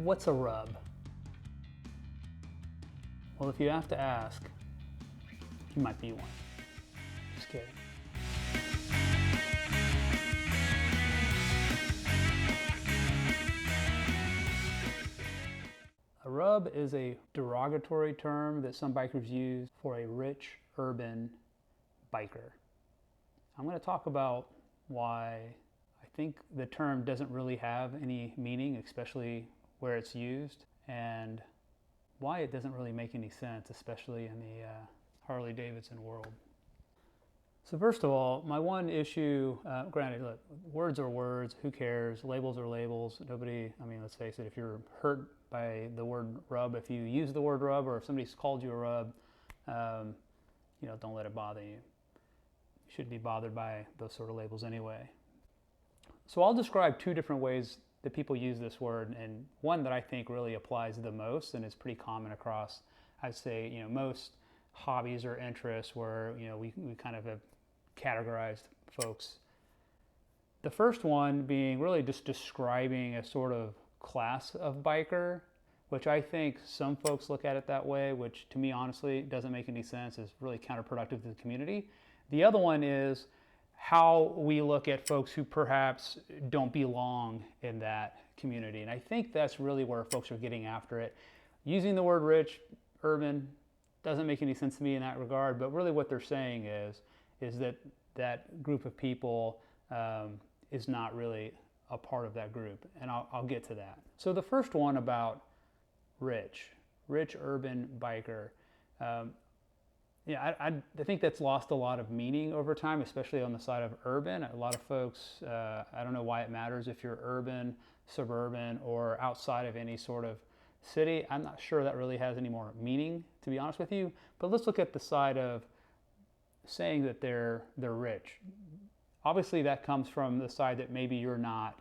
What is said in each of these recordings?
What's a rub? Well, if you have to ask, you might be one. Just kidding. A rub is a derogatory term that some bikers use for a rich, urban biker. I'm going to talk about why I think the term doesn't really have any meaning, especially where it's used, and why it doesn't really make any sense, especially in the Harley-Davidson world. So first of all, my one issue, granted, look, words are words, who cares? Labels are labels. Nobody, I mean, let's face it, if you're hurt by the word rub, if you use the word rub, or if somebody's called you a rub, don't let it bother you. You shouldn't be bothered by those sort of labels anyway. So I'll describe two different ways that people use this word, and one that I think really applies the most and is pretty common across, I'd say, most hobbies or interests where, we kind of have categorized folks. The first one being really just describing a sort of class of biker, which I think some folks look at it that way, which to me, honestly, doesn't make any sense, is really counterproductive to the community. The other one is how we look at folks who perhaps don't belong in that community. And I think that's really where folks are getting after it. Using the word rich, urban, doesn't make any sense to me in that regard, but really what they're saying is that that group of people is not really a part of that group, and I'll get to that. So the first one about rich urban biker, I think that's lost a lot of meaning over time, especially on the side of urban. A lot of folks, I don't know why it matters if you're urban, suburban, or outside of any sort of city. I'm not sure that really has any more meaning, to be honest with you. But let's look at the side of saying that they're rich. Obviously, that comes from the side that maybe you're not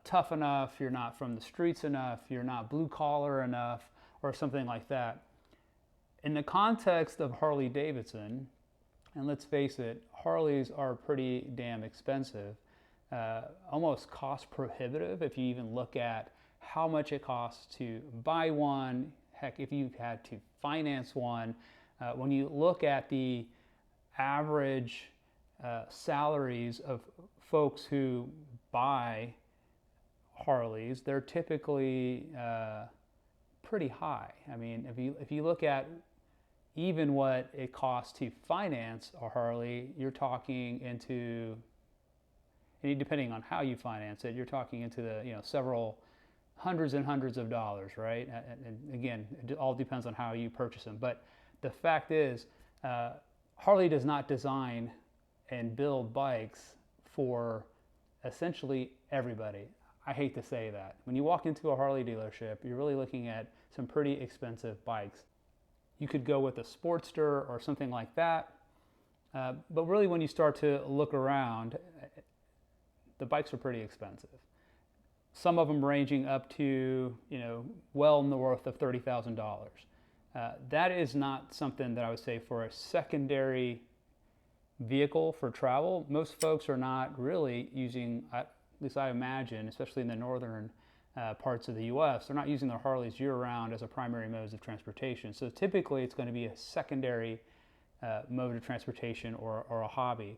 tough enough, you're not from the streets enough, you're not blue collar enough, or something like that. In the context of Harley-Davidson, and let's face it, Harleys are pretty damn expensive, almost cost prohibitive if you even look at how much it costs to buy one. Heck, if you've had to finance one, when you look at the average salaries of folks who buy Harleys, they're typically pretty high. I mean, if you look at even what it costs to finance a Harley, you're talking into, and depending on how you finance it, you're talking into the several hundreds and hundreds of dollars, right? And again, it all depends on how you purchase them. But the fact is, Harley does not design and build bikes for essentially everybody. I hate to say that. When you walk into a Harley dealership, you're really looking at some pretty expensive bikes. You could go with a Sportster or something like that. But really when you start to look around, the bikes are pretty expensive. Some of them ranging up to, well north of $30,000. That is not something that I would say for a secondary vehicle for travel. Most folks are not really using, at least I imagine, especially in the northern parts of the US, they're not using their Harleys year-round as a primary mode of transportation. So typically it's going to be a secondary mode of transportation or a hobby.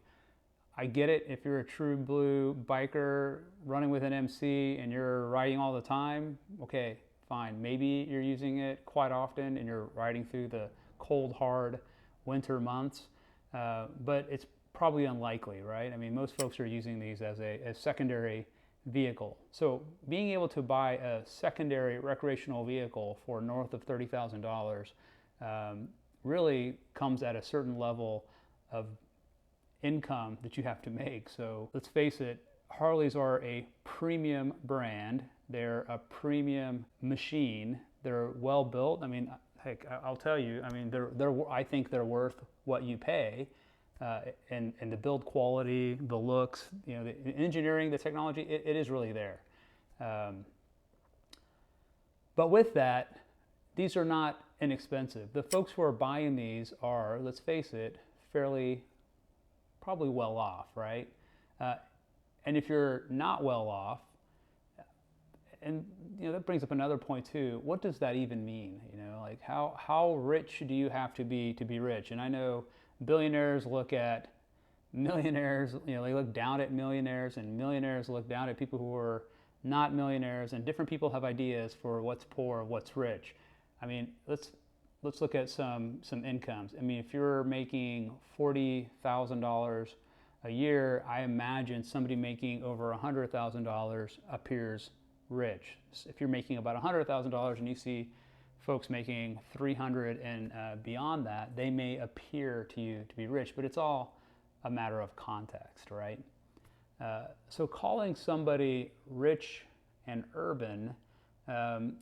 I get it if you're a true blue biker running with an MC and you're riding all the time, okay, fine. Maybe you're using it quite often and you're riding through the cold, hard winter months, but it's probably unlikely, right? I mean, most folks are using these as a secondary vehicle. So being able to buy a secondary recreational vehicle for north of $30,000 really comes at a certain level of income that you have to make. So let's face it, Harleys are a premium brand. They're a premium machine. They're well built. I mean, heck, I'll tell you, I mean, I think they're worth what you pay. And the build quality, the looks, the engineering, the technology, it is really there. But with that, these are not inexpensive. The folks who are buying these are, let's face it, probably well off, right? And if you're not well off, and that brings up another point too. What does that even mean? Like how rich do you have to be rich? And I know billionaires look at millionaires, they look down at millionaires, and millionaires look down at people who are not millionaires, and different people have ideas for what's poor, what's rich. I mean, let's look at some incomes. I mean, if you're making $40,000 a year, I imagine somebody making over $100,000 appears rich. If you're making about $100,000 and you see folks making 300 and beyond that, they may appear to you to be rich, but it's all a matter of context, right? So calling somebody rich and urban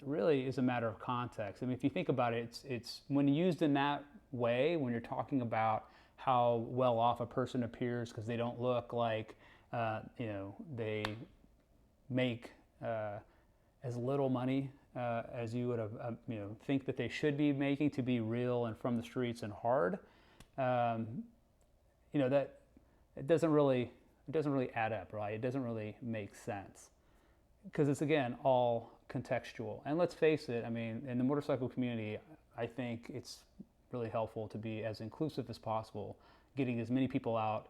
really is a matter of context. I mean, if you think about it, it's when used in that way, when you're talking about how well off a person appears because they don't look like, they make as little money as you would have, think that they should be making to be real and from the streets and hard. That it doesn't really add up, right? It doesn't really make sense because it's, again, all contextual. And let's face it, I mean, in the motorcycle community, I think it's really helpful to be as inclusive as possible, getting as many people out,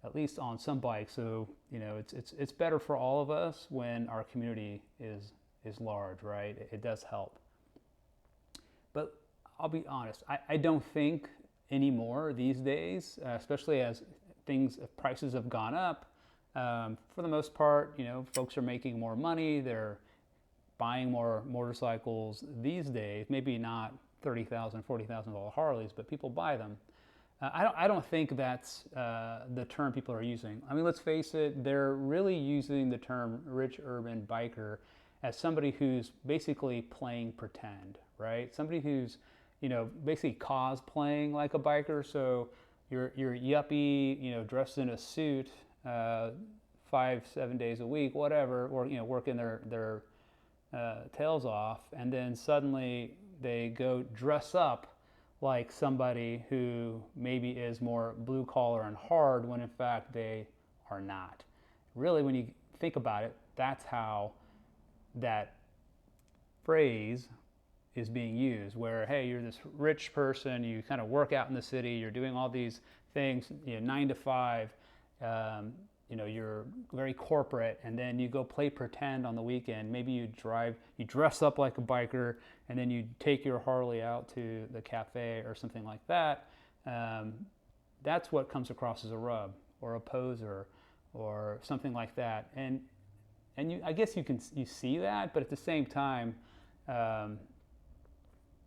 at least on some bikes. So, it's better for all of us when our community is large, right? It does help. But I'll be honest, I don't think anymore these days, especially as prices have gone up. For the most part, folks are making more money. They're buying more motorcycles these days. Maybe not $30,000, $40,000 Harleys, but people buy them. I don't think that's the term people are using. I mean, let's face it, they're really using the term rich urban biker as somebody who's basically playing pretend, right? Somebody who's, basically cosplaying like a biker. So you're yuppie, dressed in a suit 5-7 days a week, whatever, or working their tails off, and then suddenly they go dress up like somebody who maybe is more blue collar and hard when in fact they are not. Really, when you think about it, that's how that phrase is being used, where, hey, you're this rich person, you kind of work out in the city, you're doing all these things, 9 to 5, you're very corporate, and then you go play pretend on the weekend. Maybe you dress up like a biker, and then you take your Harley out to the cafe or something like that. That's what comes across as a rub or a poser or something like that. And I guess you see that, but at the same time,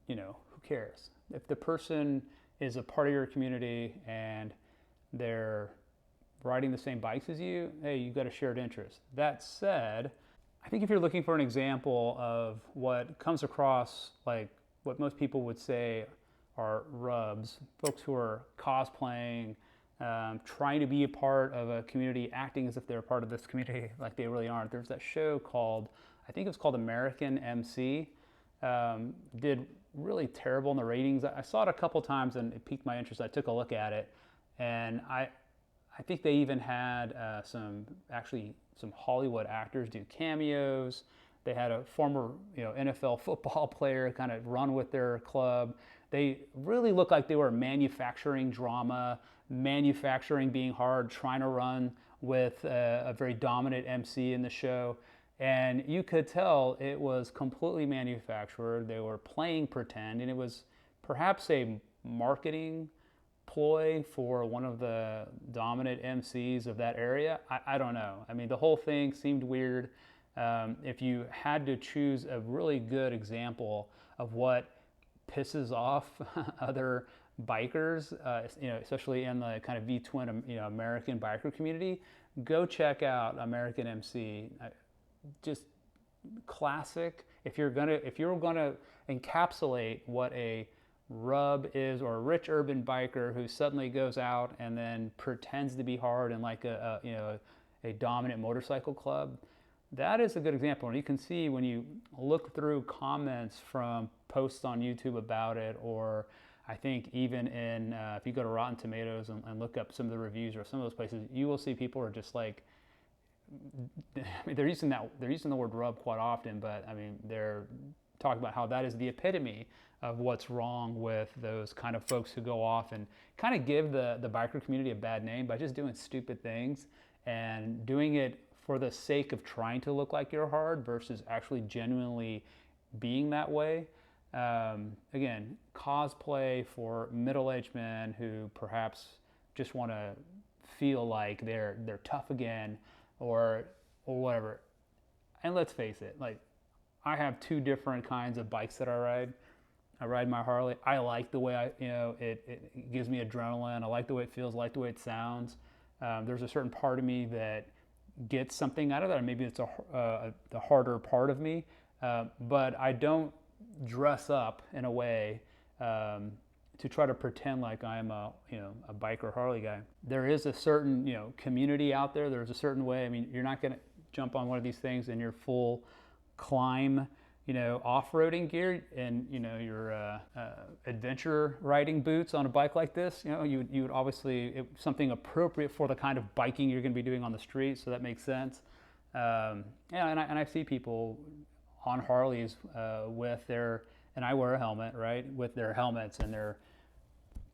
who cares? If the person is a part of your community and they're riding the same bikes as you, hey, you've got a shared interest. That said, I think if you're looking for an example of what comes across like what most people would say are rubs, folks who are cosplaying, trying to be a part of a community, acting as if they're a part of this community like they really aren't. There's that show called, I think it's called American MC. Did really terrible in the ratings. I saw it a couple times and it piqued my interest. I took a look at it, and I think they even had some Hollywood actors do cameos. They had a former NFL football player kind of run with their club. They really looked like they were manufacturing drama, manufacturing being hard, trying to run with a very dominant MC in the show. And you could tell it was completely manufactured. They were playing pretend, and it was perhaps a marketing ploy for one of the dominant MCs of that area. I don't know. I mean, the whole thing seemed weird. If you had to choose a really good example of what pisses off other bikers, especially in the kind of V-twin, American biker community, go check out American MC. Just classic. If you're gonna encapsulate what a rub is, or a rich urban biker who suddenly goes out and then pretends to be hard in like a dominant motorcycle club, that is a good example. And you can see when you look through comments from posts on YouTube about it, or I think even in if you go to Rotten Tomatoes and look up some of the reviews or some of those places, you will see people are just like I mean, they're using the word rub quite often, but I mean, they're talking about how that is the epitome of what's wrong with those kind of folks who go off and kind of give the biker community a bad name by just doing stupid things and doing it for the sake of trying to look like you're hard versus actually genuinely being that way. Again, cosplay for middle-aged men who perhaps just want to feel like they're tough again or whatever. And let's face it, like, I have two different kinds of bikes that I ride. I ride my Harley. I like the way it gives me adrenaline. I like the way it feels, I like the way it sounds. There's a certain part of me that gets something out of that. Maybe it's the harder part of me, but I don't dress up in a way to try to pretend like I'm a biker Harley guy. There is a certain community out there. There's a certain way. I mean, you're not going to jump on one of these things in your full climb off-roading gear and your adventure riding boots on a bike like this. You would obviously something appropriate for the kind of biking you're going to be doing on the street, so that makes sense. And I see people on Harleys with their, and I wear a helmet, right, with their helmets and their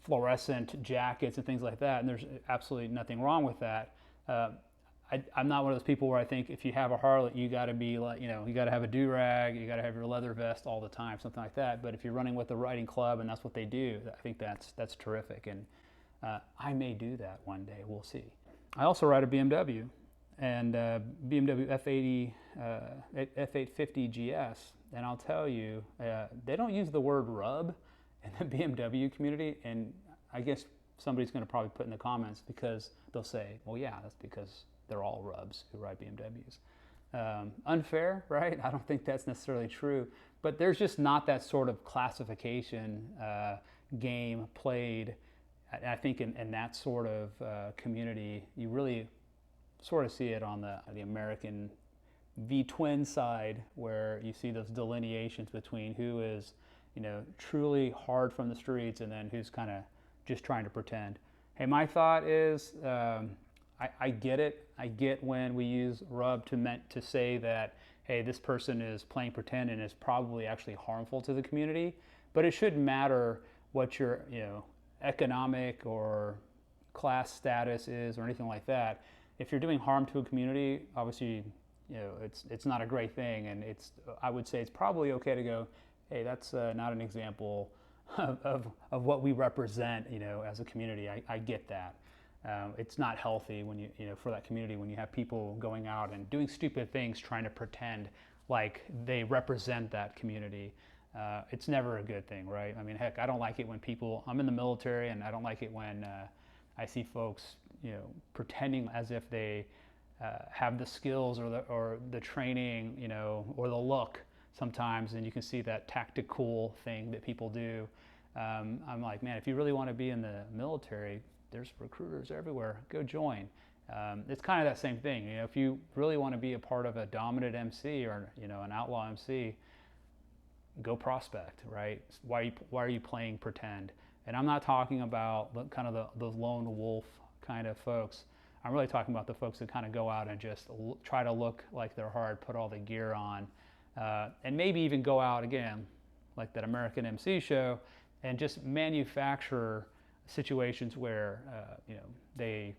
fluorescent jackets and things like that, and there's absolutely nothing wrong with that. I'm not one of those people where I think if you have a Harley, you got to be like, you got to have a do-rag, you got to have your leather vest all the time, something like that. But if you're running with a riding club and that's what they do, I think that's terrific. And I may do that one day. We'll see. I also ride a BMW and BMW F850 GS. And I'll tell you, they don't use the word rub in the BMW community. And I guess somebody's going to probably put in the comments because they'll say, well, yeah, that's because they're all rubs who ride BMWs. Unfair, right? I don't think that's necessarily true, but there's just not that sort of classification game played. I think in that sort of community, you really sort of see it on the American V-twin side, where you see those delineations between who is, truly hard from the streets and then who's kind of just trying to pretend. Hey, my thought is, I get it. I get when we use rub to say that, hey, this person is playing pretend and is probably actually harmful to the community. But it shouldn't matter what your economic or class status is or anything like that. If you're doing harm to a community, obviously, it's not a great thing. And I would say it's probably okay to go, hey, that's not an example of what we represent, as a community. I get that. It's not healthy when for that community when you have people going out and doing stupid things trying to pretend like they represent that community. It's never a good thing, right? I mean, heck, I don't like it when I'm in the military, and I don't like it when I see folks, pretending as if they have the skills or the training, or the look sometimes, and you can see that tactical thing that people do. I'm like, man, if you really want to be in the military, there's recruiters everywhere. Go join. It's kind of that same thing. If you really want to be a part of a dominant MC or an outlaw MC, go prospect, right? Why are you playing pretend? And I'm not talking about the lone wolf kind of folks. I'm really talking about the folks that kind of go out and just try to look like they're hard, put all the gear on, and maybe even go out again, like that American MC show, and just manufacture situations where they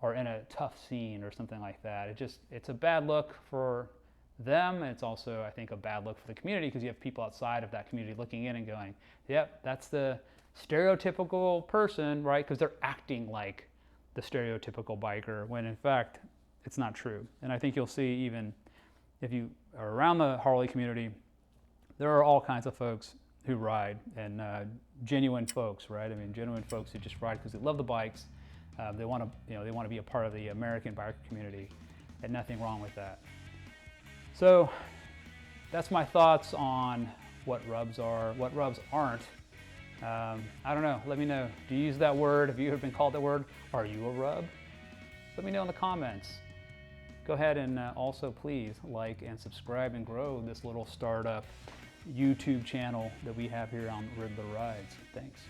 are in a tough scene or something like that. It's a bad look for them. It's also, I think, a bad look for the community, because you have people outside of that community looking in and going, yep, that's the stereotypical person, right? Because they're acting like the stereotypical biker, when in fact it's not true. And I think you'll see, even if you are around the Harley community, there are all kinds of folks who ride, and genuine folks, right? I mean, genuine folks who just ride because they love the bikes. They want to be a part of the American biker community, and nothing wrong with that. So that's my thoughts on what rubs are, what rubs aren't. I don't know. Let me know. Do you use that word? Have you ever been called that word? Are you a rub? Let me know in the comments. Go ahead and also please like and subscribe and grow this little startup YouTube channel that we have here on Riddler Rides. Thanks.